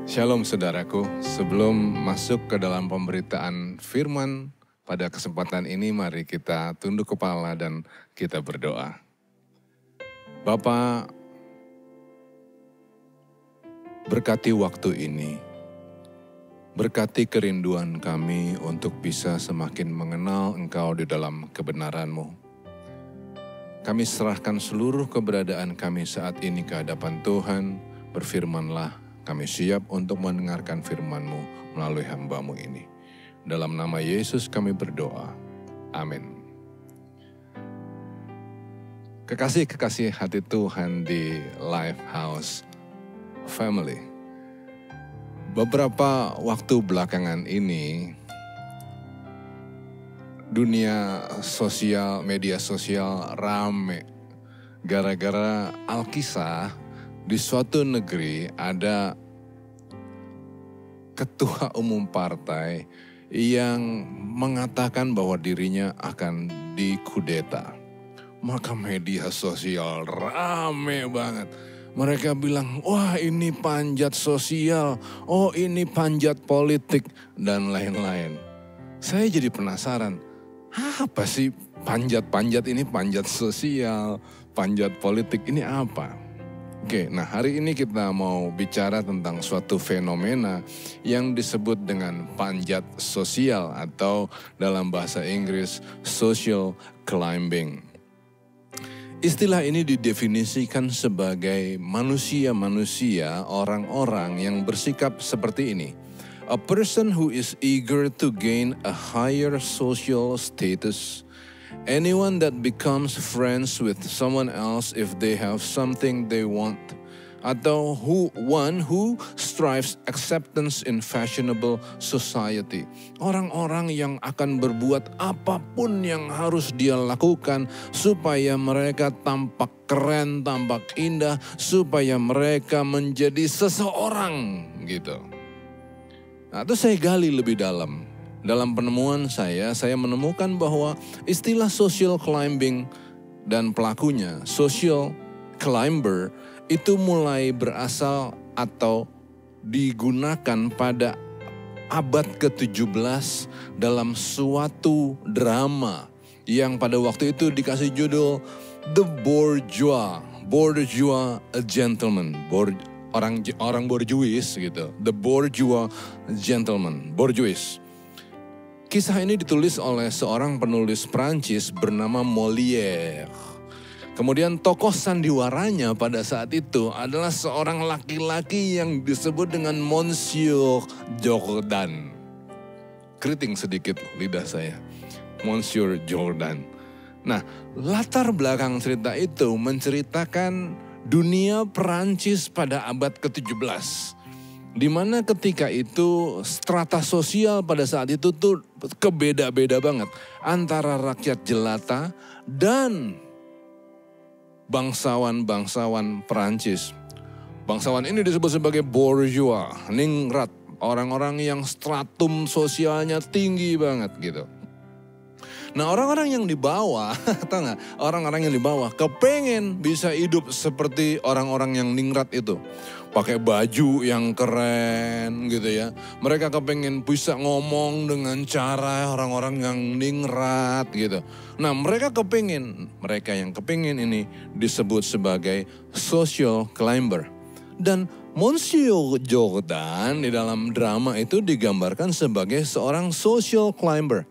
Shalom saudaraku, sebelum masuk ke dalam pemberitaan firman pada kesempatan ini mari kita tunduk kepala dan kita berdoa. Bapa, berkati waktu ini, berkati kerinduan kami untuk bisa semakin mengenal Engkau di dalam kebenaran-Mu. Kami serahkan seluruh keberadaan kami saat ini ke hadapan Tuhan, berfirmanlah. Kami siap untuk mendengarkan firman-Mu melalui hamba-Mu ini. Dalam nama Yesus kami berdoa. Amin. Kekasih-kekasih hati Tuhan di Lifehouse Family. Beberapa waktu belakangan ini, dunia sosial, media sosial rame. Gara-gara Alkisah, di suatu negeri ada ketua umum partai yang mengatakan bahwa dirinya akan dikudeta. Maka media sosial rame banget. Mereka bilang, wah ini panjat sosial, oh ini panjat politik, dan lain-lain. Saya jadi penasaran, apa sih panjat-panjat ini, panjat sosial, panjat politik ini apa? Oke, nah hari ini kita mau bicara tentang suatu fenomena yang disebut dengan panjat sosial atau dalam bahasa Inggris social climbing. Istilah ini didefinisikan sebagai manusia-manusia, orang-orang yang bersikap seperti ini. A person who is eager to gain a higher social status. Anyone that becomes friends with someone else if they have something they want, atau one who strives acceptance in fashionable society. Orang-orang yang akan berbuat apapun yang harus dia lakukan supaya mereka tampak keren, tampak indah, supaya mereka menjadi seseorang gitu. Nah, itu saya gali lebih dalam. Dalam penemuan saya menemukan bahwa istilah social climbing dan pelakunya, social climber, itu mulai berasal atau digunakan pada abad ke-17 dalam suatu drama yang pada waktu itu dikasih judul The Bourgeois a Gentleman, orang bourgeois gitu, The Bourgeois Gentleman, bourgeois. Kisah ini ditulis oleh seorang penulis Prancis bernama Molière. Kemudian tokoh sandiwaranya pada saat itu adalah seorang laki-laki yang disebut dengan Monsieur Jordan. Keriting sedikit lidah saya. Monsieur Jordan. Nah, latar belakang cerita itu menceritakan dunia Prancis pada abad ke-17. Di mana ketika itu strata sosial pada saat itu tuh kebeda-beda banget antara rakyat jelata dan bangsawan-bangsawan Perancis. Bangsawan ini disebut sebagai bourgeois, ningrat, orang-orang yang stratum sosialnya tinggi banget gitu. Nah orang-orang yang di bawah, tahu nggak? Orang-orang yang di bawah kepengen bisa hidup seperti orang-orang yang ningrat itu. Pakai baju yang keren gitu ya. Mereka kepengen bisa ngomong dengan cara orang-orang yang ningrat gitu. Nah mereka yang kepengen ini disebut sebagai social climber. Dan Monsieur Jordan di dalam drama itu digambarkan sebagai seorang social climber.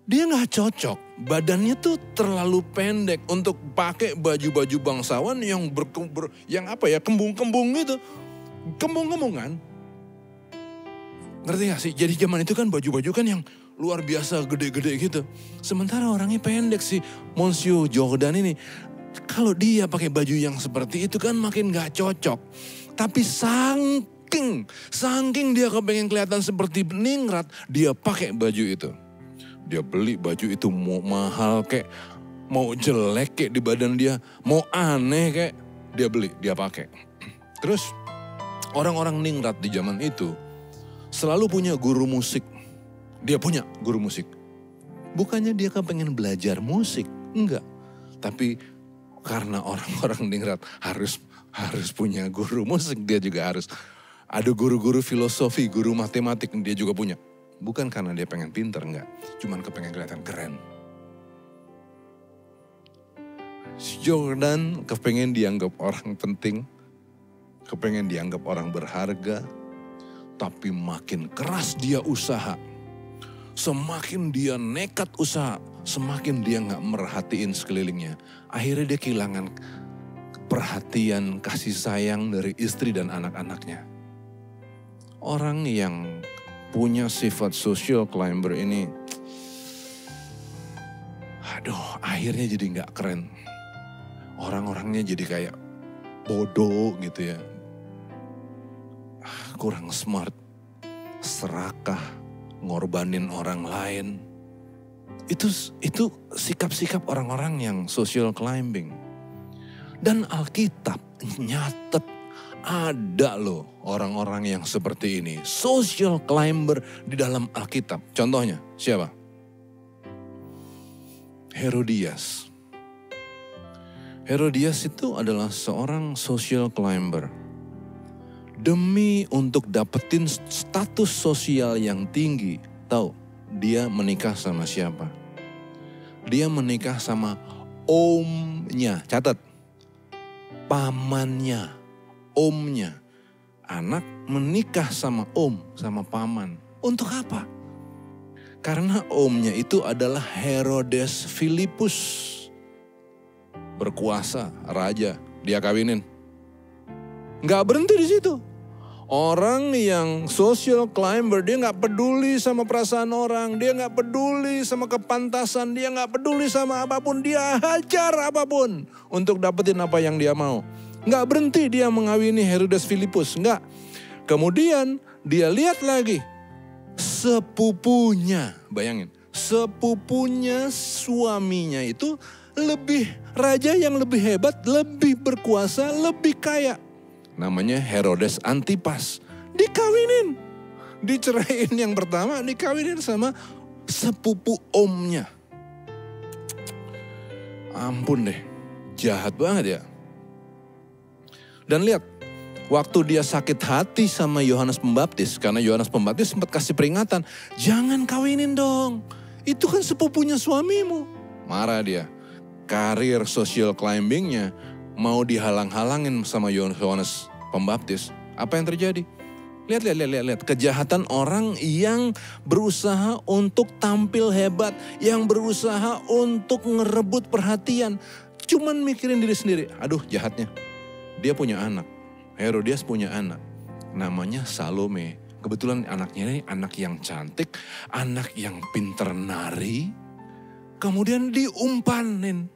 Dia gak cocok, badannya tuh terlalu pendek untuk pakai baju-baju bangsawan yang kembung-kembung gitu. Kembung-kembungan. Ngerti gak sih? Jadi zaman itu kan baju-baju kan yang luar biasa gede-gede gitu. Sementara orangnya pendek sih, Monsieur Jordan ini. Kalau dia pakai baju yang seperti itu kan makin gak cocok. Tapi saking dia kepengen kelihatan seperti ningrat, dia pakai baju itu. Dia beli baju itu mau mahal kayak, mau jelek kayak di badan dia, mau aneh kayak, dia beli, dia pakai. Terus orang-orang ningrat di zaman itu selalu punya guru musik. Dia punya guru musik. Bukannya dia kepengen belajar musik, enggak. Tapi karena orang-orang ningrat harus punya guru musik, dia juga harus Ada guru-guru filosofi, guru matematik dia juga punya. Bukan karena dia pengen pinter, enggak. Cuman kepengen kelihatan keren. Si Jordan kepengen dianggap orang penting. Kepengen dianggap orang berharga. Tapi makin keras dia usaha. Semakin dia nekat usaha. Semakin dia gak merhatiin sekelilingnya. Akhirnya dia kehilangan perhatian, kasih sayang dari istri dan anak-anaknya. Orang yang punya sifat social climber ini, aduh, akhirnya jadi gak keren. Orang-orangnya jadi kayak bodoh gitu ya. Kurang smart, serakah, ngorbanin orang lain. Itu sikap-sikap orang-orang yang social climbing. Dan Alkitab nyatet ada loh orang-orang yang seperti ini. Social climber di dalam Alkitab. Contohnya siapa? Herodias. Herodias itu adalah seorang social climber. Demi untuk dapetin status sosial yang tinggi. Tahu dia menikah sama siapa? Dia menikah sama omnya. Catat. Pamannya. Omnya. Anak menikah sama om, sama paman. Untuk apa? Karena omnya itu adalah Herodes Filipus. Berkuasa, raja, dia kawinin. Nggak berhenti di situ. Orang yang social climber, dia nggak peduli sama perasaan orang, dia nggak peduli sama kepantasan, dia nggak peduli sama apapun, dia hajar apapun untuk dapetin apa yang dia mau. Nggak berhenti dia mengawini Herodes Filipus, nggak. Kemudian dia lihat lagi sepupunya, bayangin, sepupunya suaminya itu lebih raja yang lebih hebat, lebih berkuasa, lebih kaya. Namanya Herodes Antipas. Dikawinin. Diceraiin yang pertama, dikawinin sama sepupu omnya. Ampun deh, jahat banget ya. Dan lihat, waktu dia sakit hati sama Yohanes Pembaptis, karena Yohanes Pembaptis sempat kasih peringatan, jangan kawinin dong, itu kan sepupunya suamimu. Marah dia. Karir social climbingnya mau dihalang-halangin sama Yohanes Pembaptis. Apa yang terjadi? Lihat. Kejahatan orang yang berusaha untuk tampil hebat. Yang berusaha untuk ngerebut perhatian. Cuman mikirin diri sendiri. Aduh, jahatnya. Dia punya anak. Herodias punya anak. Namanya Salome. Kebetulan anaknya ini anak yang cantik. Anak yang pinter nari. Kemudian diumpanin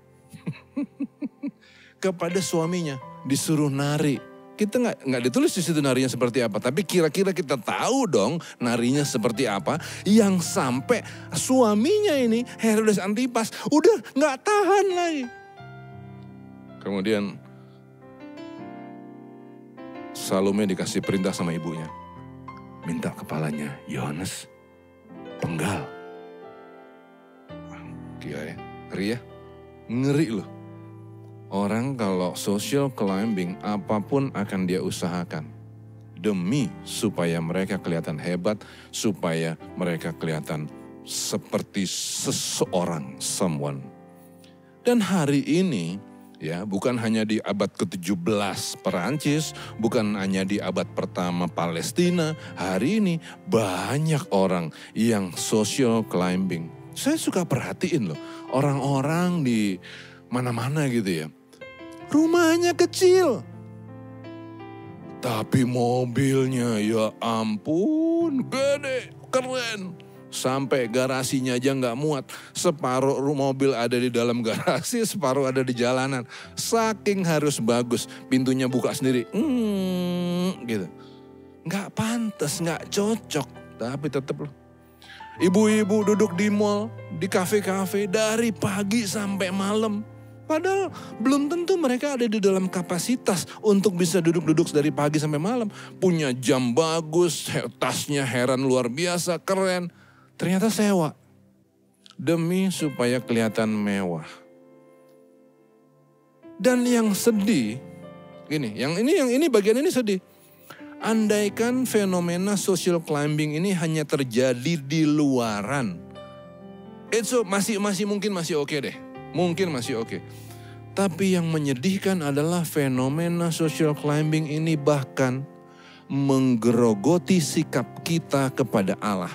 kepada suaminya, disuruh nari. Kita nggak ditulis di situ narinya seperti apa, tapi kira-kira kita tahu dong narinya seperti apa, yang sampai suaminya ini Herodes Antipas udah nggak tahan lagi. Kemudian Salome dikasih perintah sama ibunya, minta kepalanya Yohanes penggal. Gila ya, ngeri ya, ngeri loh. Orang kalau social climbing apapun akan dia usahakan. Demi supaya mereka kelihatan hebat, supaya mereka kelihatan seperti seseorang, someone. Dan hari ini ya bukan hanya di abad ke-17 Perancis, bukan hanya di abad pertama Palestina. Hari ini banyak orang yang social climbing. Saya suka perhatiin loh, orang-orang di mana-mana gitu ya. Rumahnya kecil, tapi mobilnya ya ampun gede, keren. Sampai garasinya aja nggak muat. Separuh mobil ada di dalam garasi, separuh ada di jalanan. Saking harus bagus, pintunya buka sendiri. Gitu. Nggak pantas, nggak cocok. Tapi tetap loh. Ibu-ibu duduk di mall, di kafe-kafe dari pagi sampai malam. Padahal belum tentu mereka ada di dalam kapasitas untuk bisa duduk-duduk dari pagi sampai malam. Punya jam bagus, tasnya heran luar biasa, keren. Ternyata sewa. Demi supaya kelihatan mewah. Dan yang sedih, yang ini bagian ini sedih. Andaikan fenomena social climbing ini hanya terjadi di luaran, mungkin masih oke deh. Mungkin masih oke. Tapi yang menyedihkan adalah fenomena social climbing ini bahkan menggerogoti sikap kita kepada Allah.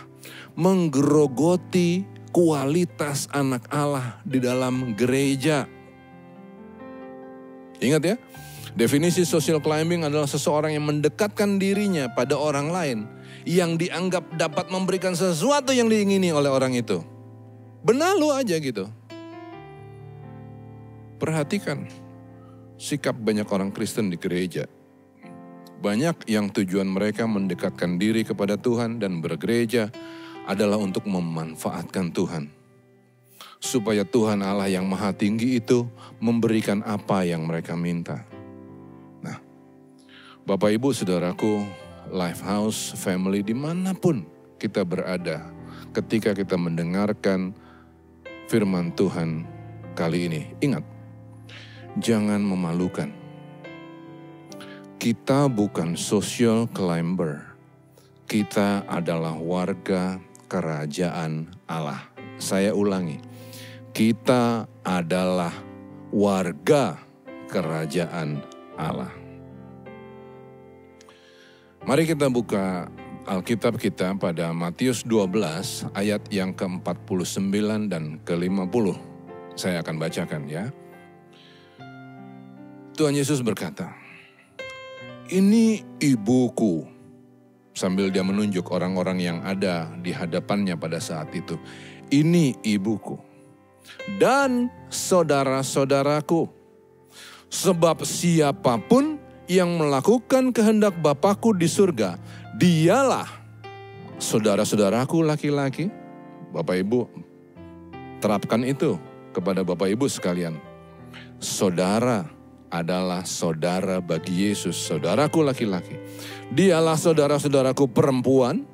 Menggerogoti kualitas anak Allah di dalam gereja. Ingat ya, definisi social climbing adalah seseorang yang mendekatkan dirinya pada orang lain yang dianggap dapat memberikan sesuatu yang diingini oleh orang itu. Benalu aja gitu. Perhatikan sikap banyak orang Kristen di gereja. Banyak yang tujuan mereka mendekatkan diri kepada Tuhan dan bergereja adalah untuk memanfaatkan Tuhan. Supaya Tuhan Allah yang Maha Tinggi itu memberikan apa yang mereka minta. Nah, Bapak Ibu Saudaraku, Lifehouse Family dimanapun kita berada ketika kita mendengarkan firman Tuhan kali ini. Ingat, jangan memalukan. Kita bukan social climber. Kita adalah warga kerajaan Allah. Saya ulangi. Kita adalah warga kerajaan Allah. Mari kita buka Alkitab kita pada Matius 12 ayat yang ke-49 dan ke-50. Saya akan bacakan ya. Tuhan Yesus berkata, "Ini ibuku," sambil dia menunjuk orang-orang yang ada di hadapannya pada saat itu. "Ini ibuku dan saudara-saudaraku. Sebab siapapun yang melakukan kehendak Bapakku di surga, dialah saudara-saudaraku laki-laki." Bapak Ibu, terapkan itu kepada Bapak Ibu sekalian. Saudara adalah saudara bagi Yesus, saudaraku laki-laki. Dialah saudara-saudaraku perempuan.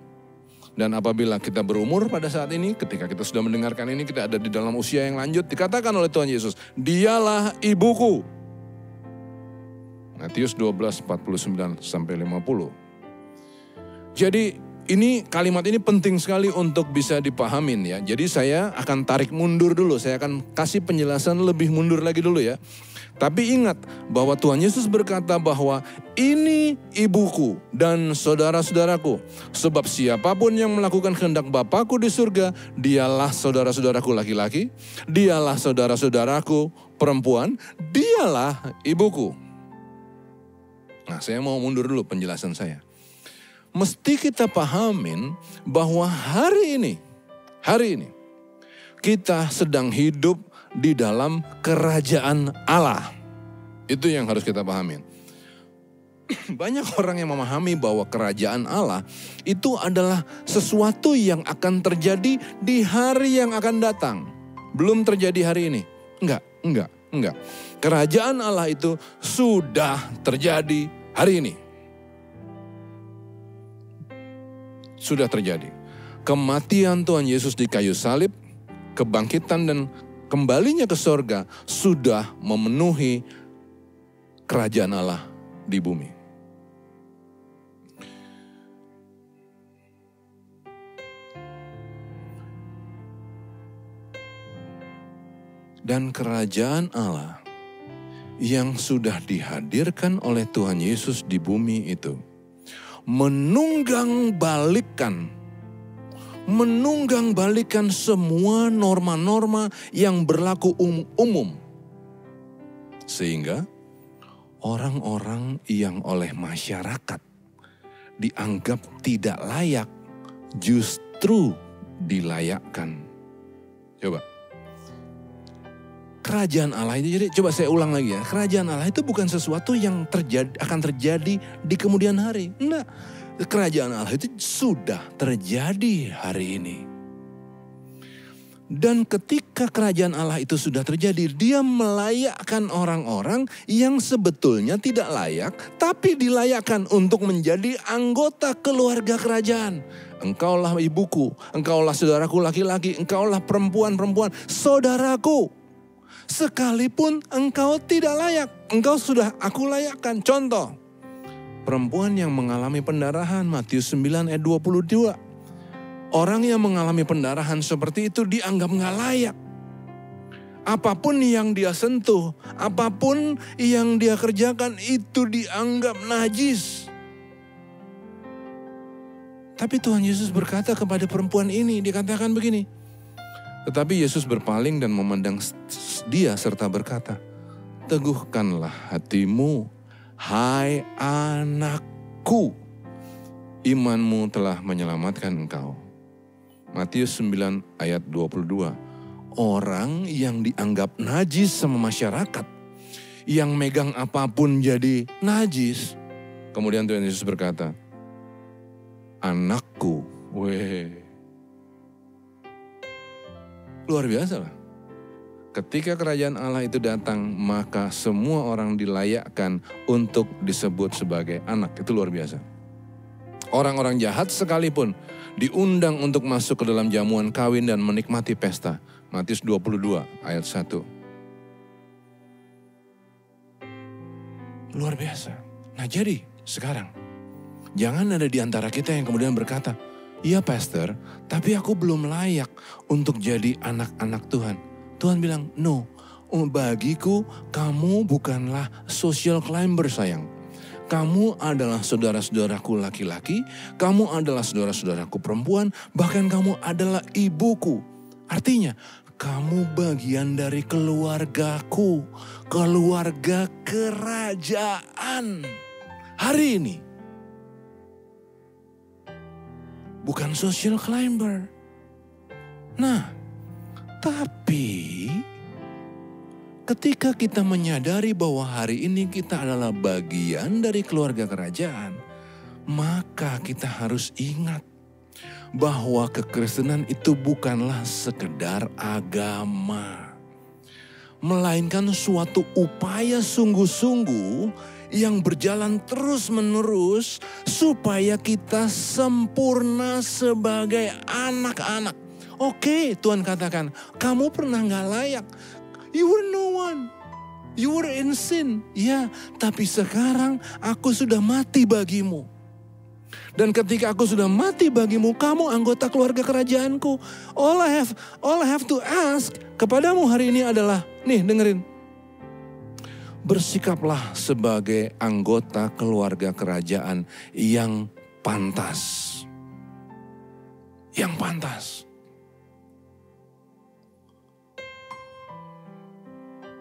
Dan apabila kita berumur pada saat ini, ketika kita sudah mendengarkan ini, kita ada di dalam usia yang lanjut, dikatakan oleh Tuhan Yesus, dialah ibuku. Matius 12, 49-50. Jadi ini kalimat ini penting sekali untuk bisa dipahamin ya. Jadi saya akan tarik mundur dulu, saya akan kasih penjelasan lebih mundur lagi dulu ya. Tapi ingat bahwa Tuhan Yesus berkata bahwa ini ibuku dan saudara-saudaraku. Sebab siapapun yang melakukan kehendak Bapakku di surga, dialah saudara-saudaraku laki-laki, dialah saudara-saudaraku perempuan, dialah ibuku. Nah, saya mau mundur dulu penjelasan saya. Mesti kita pahamin bahwa hari ini, kita sedang hidup di dalam kerajaan Allah. Itu yang harus kita pahamin. Banyak orang yang memahami bahwa kerajaan Allah itu adalah sesuatu yang akan terjadi di hari yang akan datang. Belum terjadi hari ini. Enggak. Kerajaan Allah itu sudah terjadi hari ini. Sudah terjadi. Kematian Tuhan Yesus di kayu salib, kebangkitan dan kembalinya ke sorga sudah memenuhi kerajaan Allah di bumi. Dan kerajaan Allah yang sudah dihadirkan oleh Tuhan Yesus di bumi itu menunggang balikan semua norma-norma yang berlaku umum. Sehingga orang-orang yang oleh masyarakat dianggap tidak layak justru dilayakkan. Coba. Kerajaan Allah itu, jadi coba saya ulang lagi ya. Kerajaan Allah itu bukan sesuatu yang akan terjadi di kemudian hari. Enggak. Kerajaan Allah itu sudah terjadi hari ini. Dan ketika kerajaan Allah itu sudah terjadi, dia melayakkan orang-orang yang sebetulnya tidak layak, tapi dilayakkan untuk menjadi anggota keluarga kerajaan. Engkaulah ibuku, engkaulah saudaraku laki-laki, engkaulah perempuan-perempuan, saudaraku. Sekalipun engkau tidak layak, engkau sudah aku layakkan. Contoh, Perempuan yang mengalami pendarahan, Matius 9 ayat 22. Orang yang mengalami pendarahan seperti itu dianggap nggak layak. Apapun yang dia sentuh, apapun yang dia kerjakan itu dianggap najis. Tapi Tuhan Yesus berkata kepada perempuan ini, dikatakan begini. Tetapi Yesus berpaling dan memandang dia serta berkata, "Teguhkanlah hatimu, hai anakku, imanmu telah menyelamatkan engkau." Matius 9 ayat 22. Orang yang dianggap najis sama masyarakat, yang megang apapun jadi najis. Kemudian Tuhan Yesus berkata, "Anakku." Luar biasa lah. Ketika kerajaan Allah itu datang, maka semua orang dilayakkan untuk disebut sebagai anak. Itu luar biasa. Orang-orang jahat sekalipun diundang untuk masuk ke dalam jamuan kawin dan menikmati pesta. Matius 22 ayat 1. Luar biasa. Nah jadi sekarang, jangan ada di antara kita yang kemudian berkata, "Iya pastor, tapi aku belum layak untuk jadi anak-anak Tuhan." Tuhan bilang, "No, bagiku kamu bukanlah social climber sayang. Kamu adalah saudara-saudaraku laki-laki, kamu adalah saudara-saudaraku perempuan, bahkan kamu adalah ibuku." Artinya, kamu bagian dari keluargaku, keluarga kerajaan. Hari ini, bukan social climber. Nah, tapi ketika kita menyadari bahwa hari ini kita adalah bagian dari keluarga kerajaan, maka kita harus ingat bahwa kekristenan itu bukanlah sekedar agama, melainkan suatu upaya sungguh-sungguh yang berjalan terus-menerus supaya kita sempurna sebagai anak-anak. Oke, Tuhan katakan, kamu pernah gak layak. You were no one. You were in sin. Ya, tapi sekarang aku sudah mati bagimu. Dan ketika aku sudah mati bagimu, kamu anggota keluarga kerajaanku. All I have to ask kepadamu hari ini adalah, nih dengerin. Bersikaplah sebagai anggota keluarga kerajaan yang pantas. Yang pantas.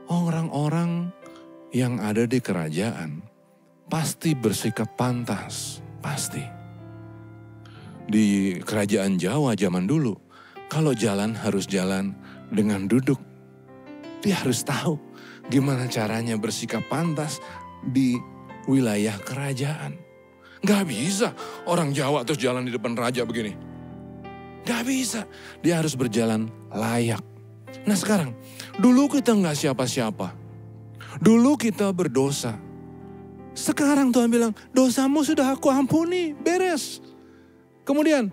Orang-orang yang ada di kerajaan pasti bersikap pantas, pasti. Di kerajaan Jawa zaman dulu, kalau jalan harus jalan dengan duduk. Dia harus tahu gimana caranya bersikap pantas di wilayah kerajaan. Gak bisa orang Jawa terus jalan di depan raja begini. Gak bisa, dia harus berjalan layak. Nah sekarang, dulu kita gak siapa-siapa. Dulu kita berdosa. Sekarang Tuhan bilang, dosamu sudah aku ampuni, beres. Kemudian,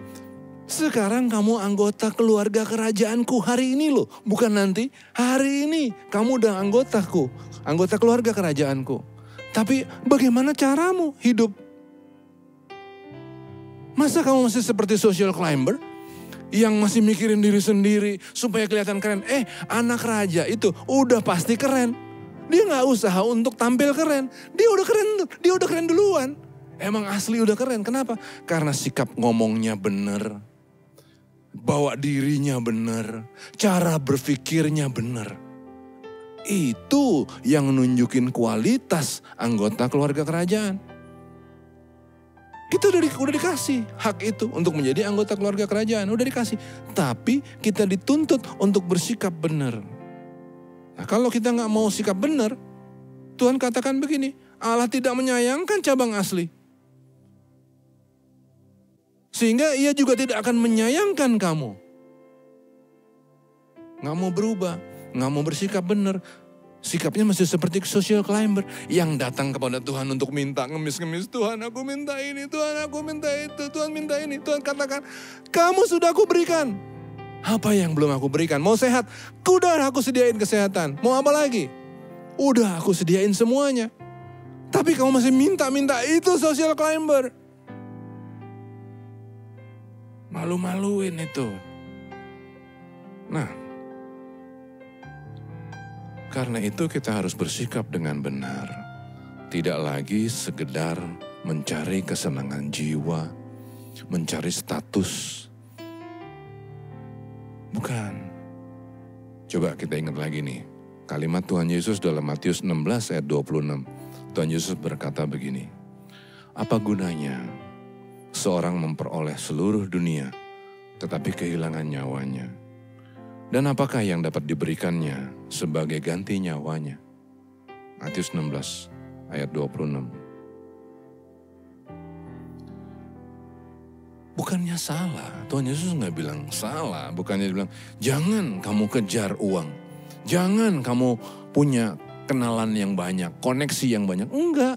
sekarang kamu anggota keluarga kerajaanku hari ini loh. Bukan nanti, hari ini kamu udah anggotaku. Anggota keluarga kerajaanku. Tapi bagaimana caramu hidup? Masa kamu masih seperti social climber? Yang masih mikirin diri sendiri supaya kelihatan keren. Anak raja itu udah pasti keren. Dia gak usaha untuk tampil keren. Dia udah keren duluan. Emang asli udah keren. Kenapa? Karena sikap ngomongnya bener. Bawa dirinya bener. Cara berpikirnya bener. Itu yang nunjukin kualitas anggota keluarga kerajaan. Kita udah dikasih hak itu untuk menjadi anggota keluarga kerajaan. Udah dikasih. Tapi kita dituntut untuk bersikap benar. Nah, kalau kita gak mau sikap benar, Tuhan katakan begini, Allah tidak menyayangkan cabang asli. Sehingga ia juga tidak akan menyayangkan kamu. Gak mau berubah, gak mau bersikap benar. Sikapnya masih seperti social climber yang datang kepada Tuhan untuk minta ngemis-ngemis. Tuhan aku minta ini, Tuhan aku minta itu, Tuhan minta ini. Tuhan katakan, kamu sudah aku berikan. Apa yang belum aku berikan? Mau sehat? Udah aku sediain kesehatan. Mau apa lagi? Udah aku sediain semuanya. Tapi kamu masih minta-minta, itu social climber. Malu-maluin itu. Nah, karena itu kita harus bersikap dengan benar. Tidak lagi sekedar mencari kesenangan jiwa, mencari status. Bukan. Coba kita ingat lagi nih. Kalimat Tuhan Yesus dalam Matius 16 ayat 26. Tuhan Yesus berkata begini. Apa gunanya seorang memperoleh seluruh dunia tetapi kehilangan nyawanya? Dan apakah yang dapat diberikannya sebagai ganti nyawanya? Matius 16 ayat 26. Bukannya salah, Tuhan Yesus nggak bilang salah. Bukannya dia bilang, jangan kamu kejar uang. Jangan kamu punya kenalan yang banyak, koneksi yang banyak. Enggak.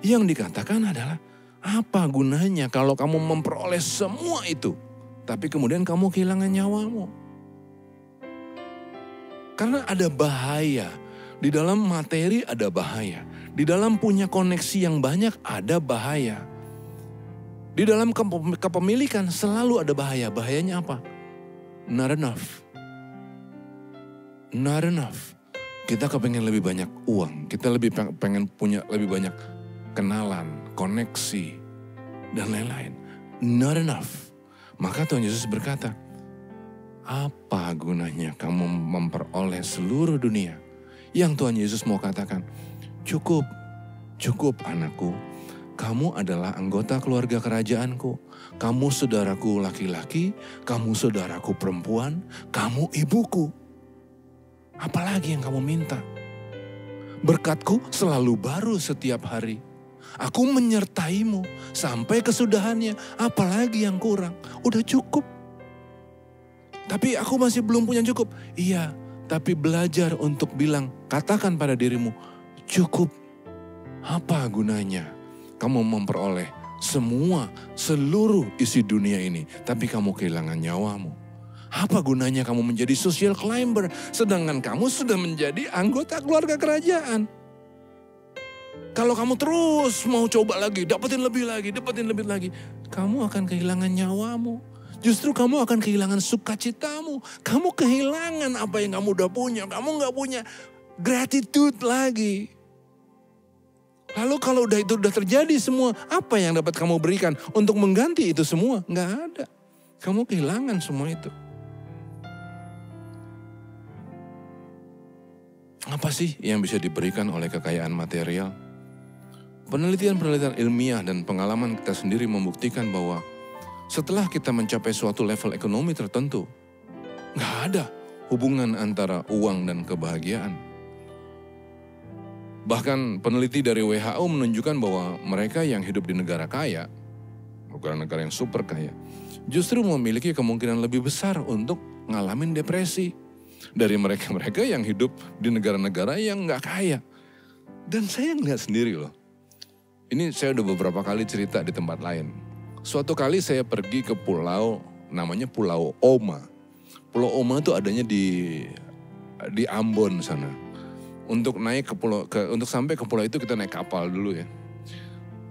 Yang dikatakan adalah, apa gunanya kalau kamu memperoleh semua itu, tapi kemudian kamu kehilangan nyawamu? Karena ada bahaya. Di dalam materi ada bahaya. Di dalam punya koneksi yang banyak ada bahaya. Di dalam kepemilikan selalu ada bahaya. Bahayanya apa? Not enough. Not enough. Kita kepengen lebih banyak uang. Kita lebih pengen punya lebih banyak kenalan, koneksi, dan lain-lain. Not enough. Maka Tuhan Yesus berkata, apa gunanya kamu memperoleh seluruh dunia? Yang Tuhan Yesus mau katakan, cukup anakku. Kamu adalah anggota keluarga kerajaanku. Kamu saudaraku laki-laki, kamu saudaraku perempuan, kamu ibuku. Apalagi yang kamu minta? Berkatku selalu baru setiap hari. Aku menyertaimu sampai kesudahannya. Apalagi yang kurang? Udah cukup. Tapi aku masih belum punya cukup. Iya, tapi belajar untuk bilang, katakan pada dirimu, cukup. Apa gunanya kamu memperoleh seluruh isi dunia ini, tapi kamu kehilangan nyawamu? Apa gunanya kamu menjadi social climber, sedangkan kamu sudah menjadi anggota keluarga kerajaan? Kalau kamu terus mau coba lagi, dapetin lebih lagi, kamu akan kehilangan nyawamu. Justru kamu akan kehilangan sukacitamu. Kamu kehilangan apa yang kamu udah punya. Kamu gak punya gratitude lagi. Lalu kalau itu udah terjadi semua, apa yang dapat kamu berikan untuk mengganti itu semua? Gak ada. Kamu kehilangan semua itu. Apa sih yang bisa diberikan oleh kekayaan material? Penelitian-penelitian ilmiah dan pengalaman kita sendiri membuktikan bahwa setelah kita mencapai suatu level ekonomi tertentu, gak ada hubungan antara uang dan kebahagiaan. Bahkan peneliti dari WHO menunjukkan bahwa mereka yang hidup di negara kaya, bukan negara yang super kaya, justru memiliki kemungkinan lebih besar untuk ngalamin depresi dari mereka-mereka yang hidup di negara-negara yang gak kaya. Dan saya ngeliat sendiri loh. Ini saya udah beberapa kali cerita di tempat lain. Suatu kali saya pergi ke pulau, namanya Pulau Oma. Pulau Oma itu adanya di Ambon sana. Untuk sampai ke pulau itu kita naik kapal dulu ya.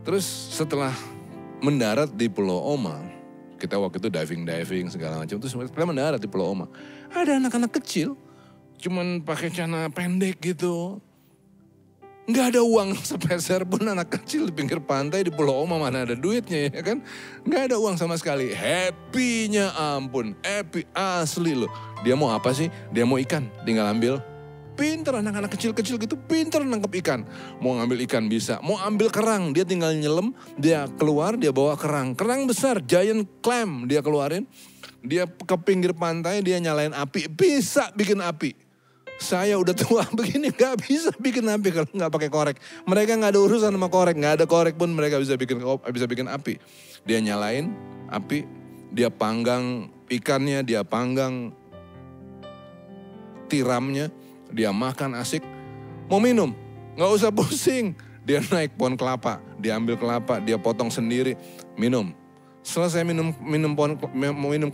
Terus setelah mendarat di Pulau Oma, kita waktu itu diving segala macam. Terus kita mendarat di Pulau Oma. Ada anak-anak kecil, cuman pakai celana pendek gitu. Nggak ada uang sepeser pun, anak kecil di pinggir pantai di Pulau Oma, mana ada duitnya ya kan. Nggak ada uang sama sekali. Happy-nya ampun, happy asli loh. Dia mau apa sih? Dia mau ikan, tinggal ambil. Pinter anak-anak kecil-kecil gitu, pinter nangkep ikan. Mau ngambil ikan bisa, mau ambil kerang, dia tinggal nyelam, dia keluar, dia bawa kerang. Kerang besar, giant clam dia keluarin. Dia ke pinggir pantai, dia nyalain api, bisa bikin api. Saya udah tua begini gak bisa bikin api kalau gak pakai korek. Mereka gak ada urusan sama korek, gak ada korek pun mereka bisa bikin api. Dia nyalain api, dia panggang ikannya, dia panggang tiramnya, dia makan asik. Mau minum, gak usah pusing. Dia naik pohon kelapa, dia ambil kelapa, dia potong sendiri, minum. Selesai minum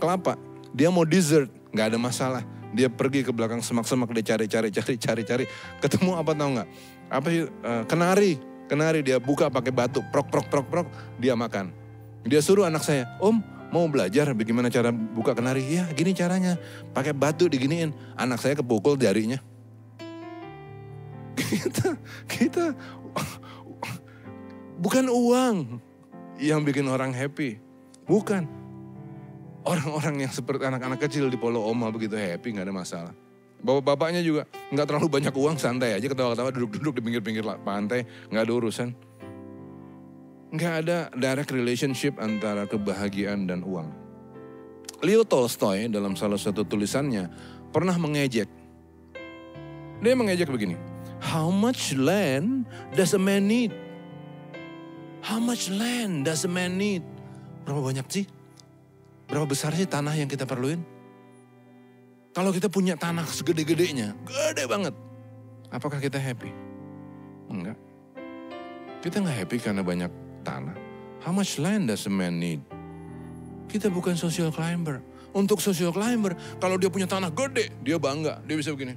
kelapa, dia mau dessert, gak ada masalah. Dia pergi ke belakang semak-semak, dia cari. Ketemu apa tahu nggak? Apa sih? Kenari. kenari, dia buka pakai batu, prok, prok, prok, prok, dia makan. Dia suruh anak saya, Om mau belajar bagaimana cara buka kenari? Ya gini caranya, pakai batu diginiin. Anak saya kepukul jarinya. Kita bukan uang yang bikin orang happy. Bukan. Orang-orang yang seperti anak-anak kecil di Polo Oma begitu happy, gak ada masalah. Bapak-bapaknya juga gak terlalu banyak uang, santai aja ketawa-ketawa duduk-duduk di pinggir-pinggir pantai. Gak ada urusan. Gak ada direct relationship antara kebahagiaan dan uang. Leo Tolstoy dalam salah satu tulisannya pernah mengejek. Dia mengejek begini. How much land does a man need? How much land does a man need? Berapa banyak sih? Berapa besar sih tanah yang kita perluin? Kalau kita punya tanah segede-gedenya, gede banget. Apakah kita happy? Enggak. Kita gak happy karena banyak tanah. How much land does a man need? Kita bukan social climber. Untuk social climber, kalau dia punya tanah gede, dia bangga. Dia bisa begini.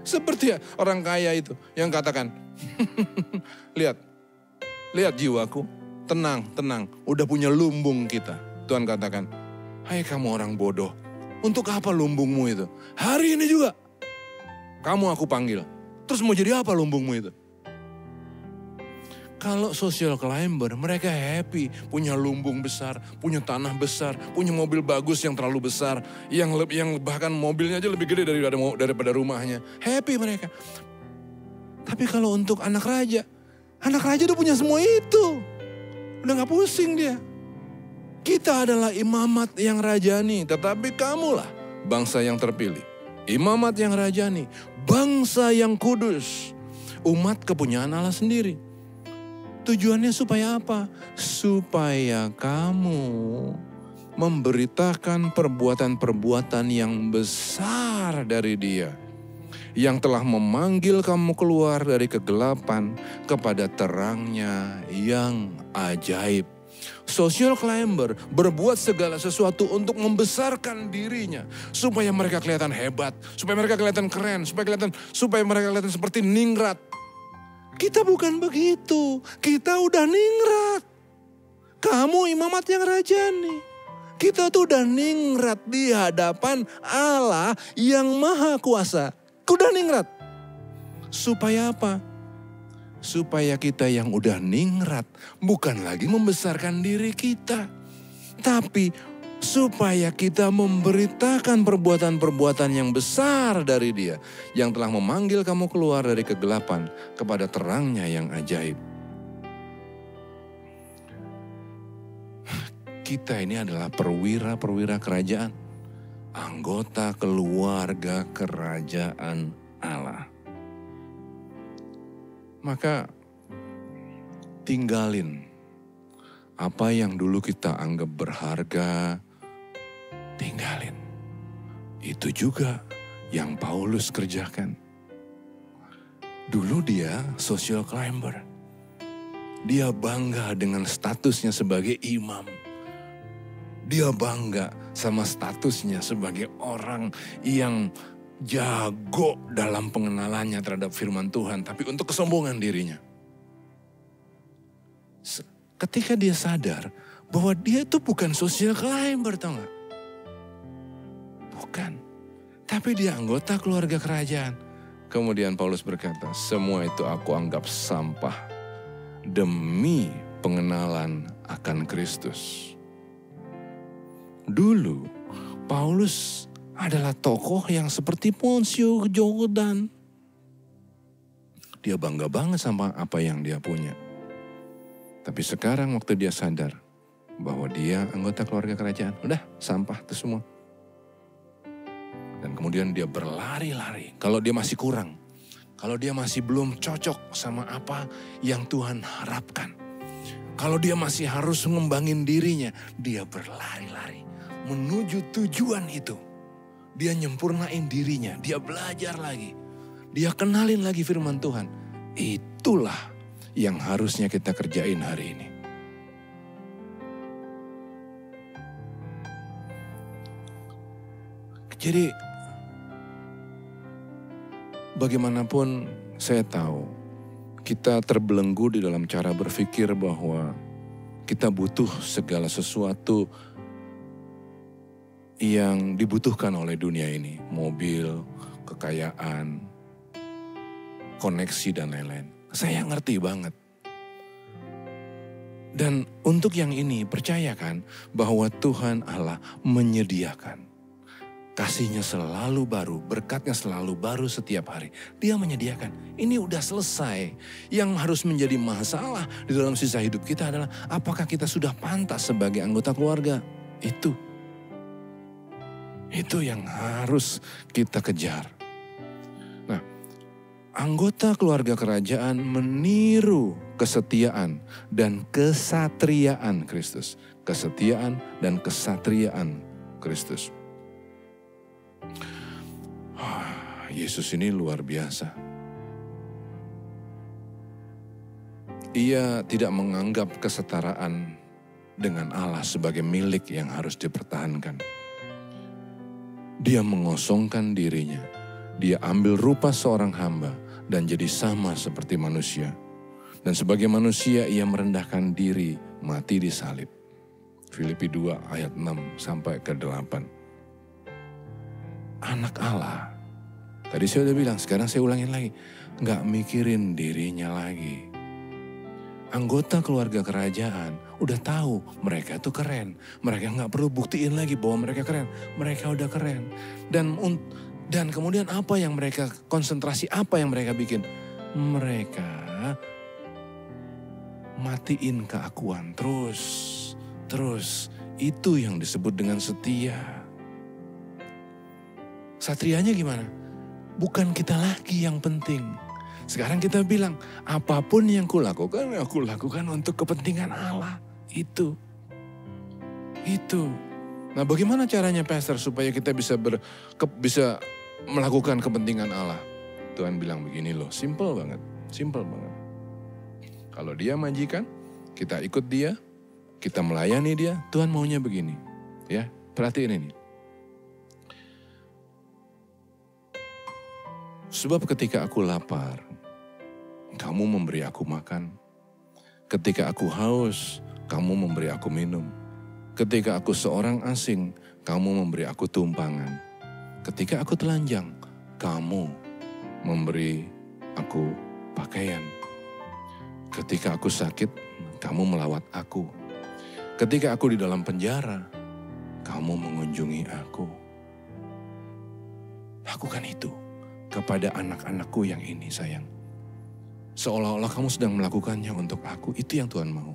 Seperti orang kaya itu yang katakan, lihat jiwaku, tenang, udah punya lumbung kita. Tuhan katakan, hai kamu orang bodoh, untuk apa lumbungmu itu? Hari ini juga, kamu aku panggil, terus mau jadi apa lumbungmu itu? Kalau social climber, mereka happy, punya lumbung besar, punya tanah besar, punya mobil bagus yang terlalu besar, yang bahkan mobilnya aja lebih gede daripada rumahnya. Happy mereka. Tapi kalau untuk anak raja udah punya semua itu. Udah gak pusing dia. Kita adalah imamat yang rajani, tetapi kamulah bangsa yang terpilih. Imamat yang rajani, bangsa yang kudus, umat kepunyaan Allah sendiri. Tujuannya supaya apa? Supaya kamu memberitakan perbuatan-perbuatan yang besar dari Dia. Yang telah memanggil kamu keluar dari kegelapan kepada terangnya yang ajaib. Social climber berbuat segala sesuatu untuk membesarkan dirinya. Supaya mereka kelihatan hebat, supaya mereka kelihatan keren, supaya mereka kelihatan seperti ningrat. Kita bukan begitu, kita udah ningrat. Kamu imamat yang rajani. Kita tuh udah ningrat di hadapan Allah yang maha kuasa. Udah ningrat. Supaya apa? Supaya kita yang udah ningrat bukan lagi membesarkan diri kita. Tapi supaya kita memberitakan perbuatan-perbuatan yang besar dari Dia. Yang telah memanggil kamu keluar dari kegelapan kepada terangnya yang ajaib. Kita ini adalah perwira-perwira kerajaan. Anggota keluarga kerajaan Allah. Maka tinggalin apa yang dulu kita anggap berharga, tinggalin. Itu juga yang Paulus kerjakan. Dulu dia social climber. Dia bangga dengan statusnya sebagai imam. Dia bangga sama statusnya sebagai orang yang jago dalam pengenalannya terhadap firman Tuhan. Tapi untuk kesombongan dirinya. Ketika dia sadar bahwa dia itu bukan social climber, tau gak? Bukan. Tapi dia anggota keluarga kerajaan. Kemudian Paulus berkata, semua itu aku anggap sampah demi pengenalan akan Kristus. Dulu Paulus adalah tokoh yang seperti Pontius Jordan. Dia bangga banget sama apa yang dia punya. Tapi sekarang waktu dia sadar bahwa dia anggota keluarga kerajaan, udah sampah itu semua. Dan kemudian dia berlari-lari. Kalau dia masih kurang, kalau dia masih belum cocok sama apa yang Tuhan harapkan, kalau dia masih harus mengembangin dirinya, dia berlari-lari menuju tujuan itu. Dia nyempurnain dirinya, dia belajar lagi, dia kenalin lagi firman Tuhan. Itulah yang harusnya kita kerjain hari ini. Jadi bagaimanapun saya tahu kita terbelenggu di dalam cara berpikir bahwa kita butuh segala sesuatu yang dibutuhkan oleh dunia ini. Mobil, kekayaan, koneksi dan lain-lain. Saya ngerti banget. Dan untuk yang ini percayakan bahwa Tuhan Allah menyediakan. Kasih-Nya selalu baru, berkat-Nya selalu baru setiap hari. Dia menyediakan. Ini udah selesai. Yang harus menjadi masalah di dalam sisa hidup kita adalah apakah kita sudah pantas sebagai anggota keluarga. Itu yang harus kita kejar. Nah, anggota keluarga kerajaan meniru kesetiaan dan kesatriaan Kristus. Kesetiaan dan kesatriaan Kristus. Yesus ini luar biasa. Ia tidak menganggap kesetaraan dengan Allah sebagai milik yang harus dipertahankan. Dia mengosongkan dirinya. Dia ambil rupa seorang hamba dan jadi sama seperti manusia. Dan sebagai manusia ia merendahkan diri, mati di salib. Filipi 2 ayat 6 sampai ke 8. Anak Allah. Tadi saya udah bilang, sekarang saya ulangin lagi. Gak mikirin dirinya lagi. Anggota keluarga kerajaan udah tahu mereka itu keren. Mereka gak perlu buktiin lagi bahwa mereka keren. Mereka udah keren. Dan kemudian apa yang mereka konsentrasi, apa yang mereka bikin? Mereka matiin keakuan terus. Itu yang disebut dengan setia. Satrianya gimana? Bukan kita lagi yang penting. Sekarang kita bilang, apapun yang kulakukan, aku lakukan untuk kepentingan Allah. Itu. Nah, bagaimana caranya Pastor supaya kita bisa melakukan kepentingan Allah? Tuhan bilang begini loh, simple banget. Kalau dia majikan, kita ikut dia, kita melayani dia, Tuhan maunya begini. Ya, perhatiin ini. Sebab ketika aku lapar, kamu memberi aku makan. Ketika aku haus, kamu memberi aku minum. Ketika aku seorang asing, kamu memberi aku tumpangan. Ketika aku telanjang, kamu memberi aku pakaian. Ketika aku sakit, kamu melawat aku. Ketika aku di dalam penjara, kamu mengunjungi aku. Lakukan itu kepada anak-anakku yang ini, sayang. Seolah-olah kamu sedang melakukannya untuk aku. Itu yang Tuhan mau.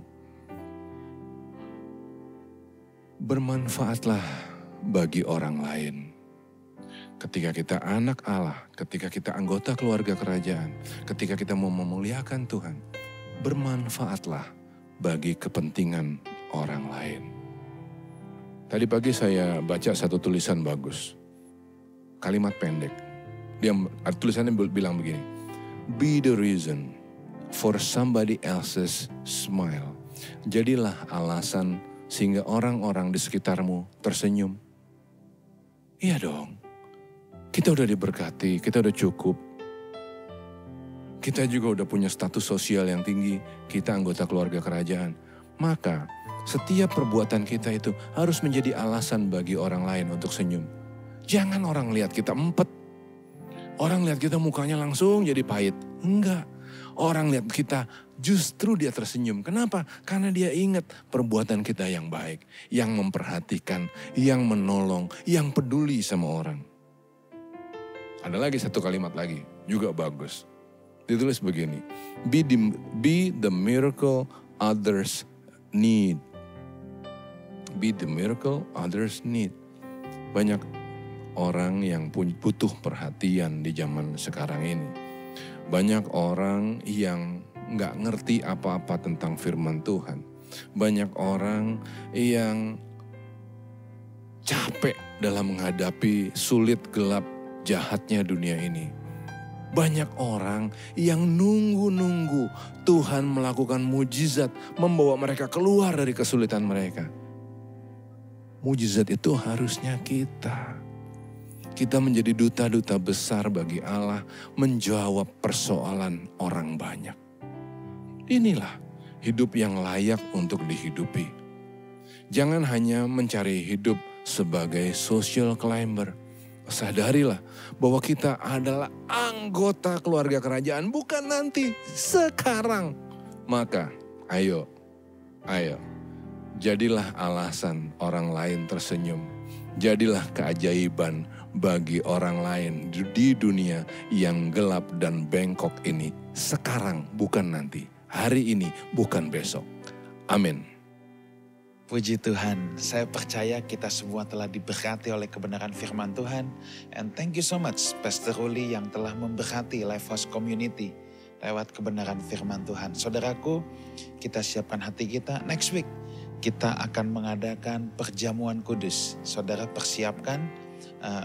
Bermanfaatlah bagi orang lain. Ketika kita anak Allah, ketika kita anggota keluarga kerajaan, ketika kita mau memuliakan Tuhan, bermanfaatlah bagi kepentingan orang lain. Tadi pagi saya baca satu tulisan bagus. Kalimat pendek. Tulisannya bilang begini, be the reason for somebody else's smile. Jadilah alasan sehingga orang-orang di sekitarmu tersenyum. Iya dong, kita udah diberkati, kita udah cukup. Kita juga udah punya status sosial yang tinggi, kita anggota keluarga kerajaan. Maka setiap perbuatan kita itu harus menjadi alasan bagi orang lain untuk senyum. Jangan orang lihat kita empet. Orang lihat kita mukanya langsung jadi pahit. Enggak. Orang lihat kita justru dia tersenyum. Kenapa? Karena dia ingat perbuatan kita yang baik. Yang memperhatikan, yang menolong, yang peduli sama orang. Ada lagi satu kalimat lagi. Juga bagus. Ditulis begini. Be the miracle others need. Be the miracle others need. Banyak orang yang butuh perhatian di zaman sekarang ini. Banyak orang yang gak ngerti apa-apa tentang firman Tuhan. Banyak orang yang capek dalam menghadapi sulit, gelap, jahatnya dunia ini. Banyak orang yang nunggu-nunggu Tuhan melakukan mujizat, membawa mereka keluar dari kesulitan mereka. Mujizat itu harusnya kita. Kita menjadi duta-duta besar bagi Allah, menjawab persoalan orang banyak. Inilah hidup yang layak untuk dihidupi. Jangan hanya mencari hidup sebagai social climber. Sadarilah bahwa kita adalah anggota keluarga kerajaan, bukan nanti, sekarang. Maka ayo, jadilah alasan orang lain tersenyum. Jadilah keajaiban bagi orang lain di dunia yang gelap dan bengkok ini. Sekarang, bukan nanti. Hari ini, bukan besok. Amin. Puji Tuhan, saya percaya kita semua telah diberkati oleh kebenaran firman Tuhan. And thank you so much Pastor Ruli yang telah memberkati Lifehouse Community lewat kebenaran firman Tuhan. Saudaraku, kita siapkan hati kita. Next week kita akan mengadakan perjamuan kudus. Saudara persiapkan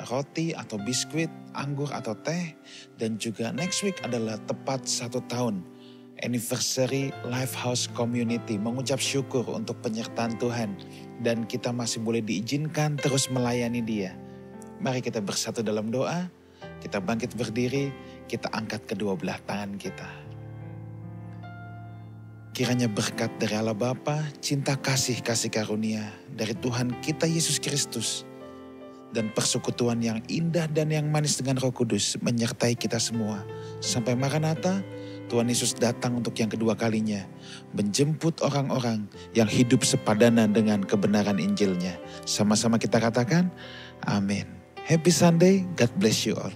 roti atau biskuit, anggur atau teh. Dan juga next week adalah tepat 1 tahun anniversary Lifehouse Community, mengucap syukur untuk penyertaan Tuhan dan kita masih boleh diizinkan terus melayani Dia. Mari kita bersatu dalam doa, kita bangkit berdiri, kita angkat kedua belah tangan kita. Kiranya berkat dari Allah Bapa, cinta kasih karunia dari Tuhan kita Yesus Kristus dan persekutuan yang indah dan yang manis dengan Roh Kudus menyertai kita semua. Sampai Maranatha, Tuhan Yesus datang untuk yang kedua kalinya, menjemput orang-orang yang hidup sepadanan dengan kebenaran Injilnya. Sama-sama kita katakan, amin. Happy Sunday, God bless you all.